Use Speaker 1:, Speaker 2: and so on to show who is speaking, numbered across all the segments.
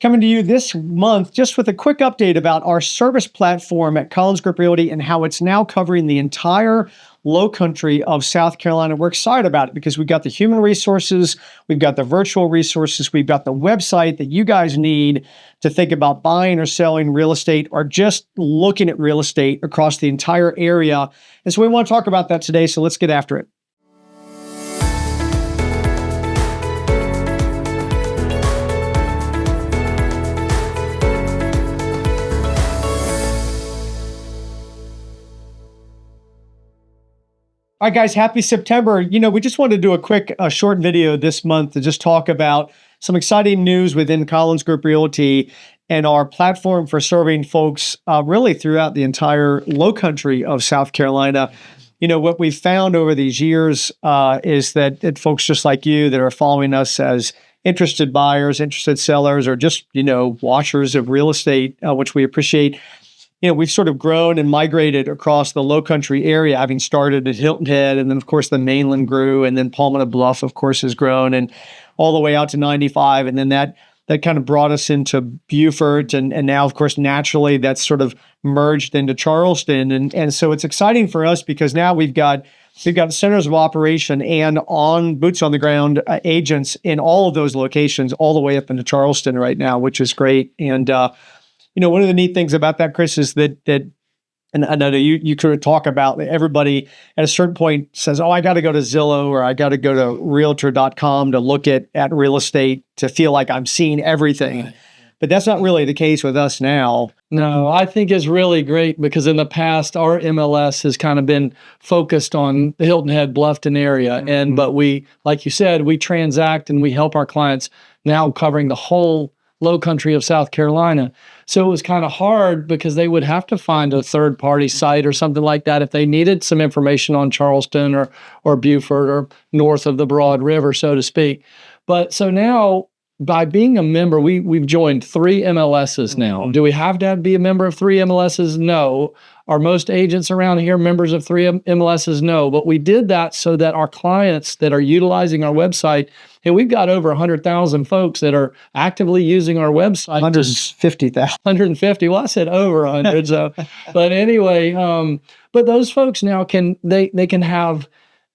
Speaker 1: Coming to you this month just with a quick update about our service platform at Collins Group Realty and how it's now covering the entire Lowcountry of South Carolina. We're excited about it because we've got the human resources, we've got the virtual resources, we've got the website that you guys need to think about buying or selling real estate or just looking at real estate across the entire area. And so we want to talk about that today, so let's get after it. All right, guys, happy September. We just wanted to do a quick, short video this month to just talk about some exciting news within Collins Group Realty and our platform for serving folks really throughout the entire Lowcountry of South Carolina. What we've found over these years is that folks just like you that are following us as interested buyers, interested sellers, or just, watchers of real estate, which we appreciate. We've sort of grown and migrated across the Lowcountry area, having started at Hilton Head, and then, of course, the mainland grew, and then Palmetto Bluff, of course, has grown, and all the way out to 95, and then that kind of brought us into Beaufort, and now, of course, naturally, that's sort of merged into Charleston, and so it's exciting for us because now we've got centers of operation and boots on the ground agents in all of those locations, all the way up into Charleston right now, which is great, and one of the neat things about that, Chris, is that and I know you could talk about everybody at a certain point says, oh, I got to go to Zillow or I got to go to realtor.com to look at real estate to feel like I'm seeing everything. Right. But that's not really the case with us now.
Speaker 2: No, I think it's really great because in the past, our MLS has kind of been focused on the Hilton Head, Bluffton area. Mm-hmm. But we, like you said, we transact and we help our clients now covering the whole Lowcountry of South Carolina. So it was kind of hard because they would have to find a third-party site or something like that if they needed some information on Charleston or Beaufort or north of the Broad River, so to speak. But so now, by being a member, we've joined 3 MLSs now. Do we have to be a member of 3 MLSs? No. Are most agents around here members of 3 MLSs? No. But we did that so that our clients that are utilizing our website, and we've got over 100,000 folks that are actively using our website.
Speaker 1: 150,000.
Speaker 2: 150. Well, I said over 100. So, but anyway, but those folks now can have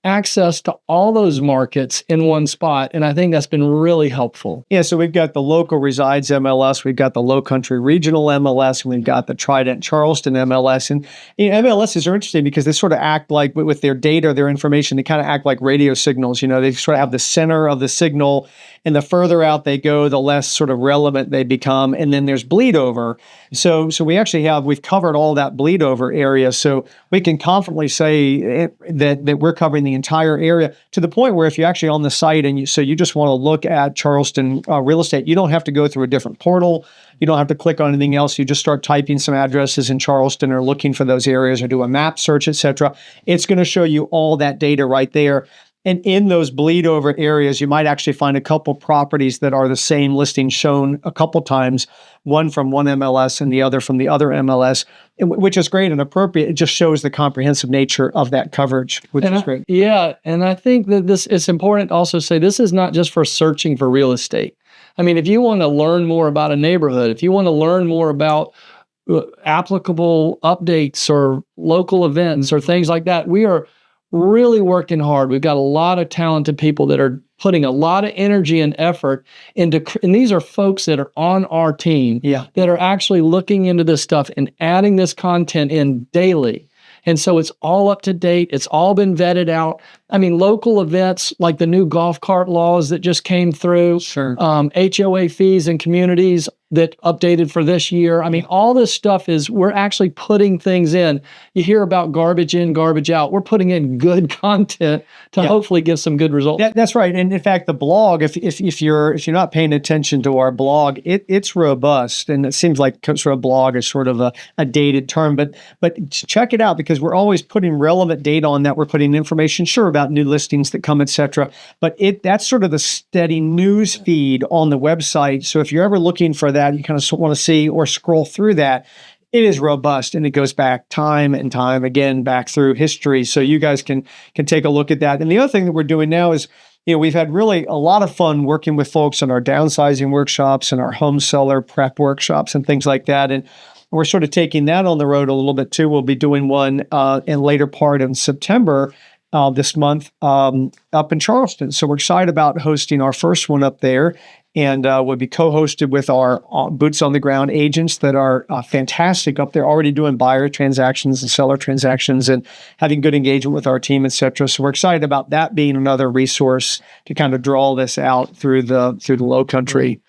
Speaker 2: access to all those markets in one spot. And I think that's been really helpful.
Speaker 1: Yeah, so we've got the local resides MLS, we've got the Lowcountry regional MLS, and we've got the Trident Charleston MLS. And MLSs are interesting because they sort of act like, with their data, their information, they kind of act like radio signals. They sort of have the center of the signal, and the further out they go, the less sort of relevant they become. And then there's bleed over. So we've covered all that bleed over area. So we can confidently say that we're covering the entire area, to the point where if you're actually on the site and you just want to look at Charleston real estate, you don't have to go through a different portal. You don't have to click on anything else. You just start typing some addresses in Charleston or looking for those areas or do a map search, etc. It's going to show you all that data right there. And in those bleed over areas, you might actually find a couple properties that are the same listing shown a couple times, one from one MLS and the other from the other MLS, which is great and appropriate. It just shows the comprehensive nature of that coverage, which is great.
Speaker 2: Yeah, and I think that it's important to also say this is not just for searching for real estate. I mean, if you want to learn more about a neighborhood, if you want to learn more about applicable updates or local events or things like that, we are really working hard. We've got a lot of talented people that are putting a lot of energy and effort into, and these are folks that are on our team that are actually looking into this stuff and adding this content in daily. And so it's all up to date. It's all been vetted out. I mean, local events like the new golf cart laws that just came through, HOA fees in communities that updated for this year. I mean, all this stuff we're actually putting things in. You hear about garbage in, garbage out. We're putting in good content to hopefully give some good results.
Speaker 1: That's right. And in fact, the blog, if you're not paying attention to our blog, it's robust. And it seems like sort of blog is sort of a dated term, but check it out because we're always putting relevant data on that. We're putting information, about new listings that come, et cetera. But that's sort of the steady news feed on the website. So if you're ever looking for that, you kind of want to see or scroll through that, it is robust and it goes back time and time again back through history. So you guys can take a look at that. And the other thing that we're doing now is we've had really a lot of fun working with folks on our downsizing workshops and our home seller prep workshops and things like that. And we're sort of taking that on the road a little bit too. We'll be doing one in later part in September this month up in Charleston. So we're excited about hosting our first one up there. And will be co-hosted with our boots on the ground agents that are fantastic up there, already doing buyer transactions and seller transactions and having good engagement with our team, et cetera. So we're excited about that being another resource to kind of draw this out through the Low Country.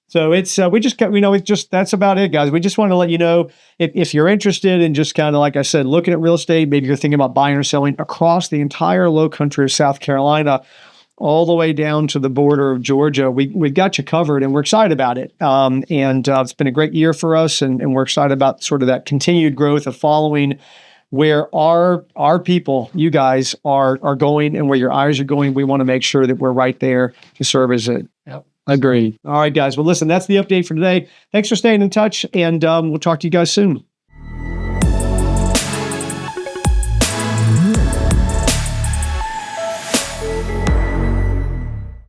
Speaker 1: So it's we just got, it's just, that's about it, guys. We just want to let you know if you're interested in just kind of, like I said, looking at real estate, maybe you're thinking about buying or selling across the entire Lowcountry of South Carolina, all the way down to the border of Georgia. We've got you covered, and we're excited about it. It's been a great year for us, and we're excited about sort of that continued growth of following where our people, you guys, are going and where your eyes are going. We want to make sure that we're right there to serve as it.
Speaker 2: Yep. Agreed.
Speaker 1: All right, guys. Well, listen, that's the update for today. Thanks for staying in touch, and we'll talk to you guys soon.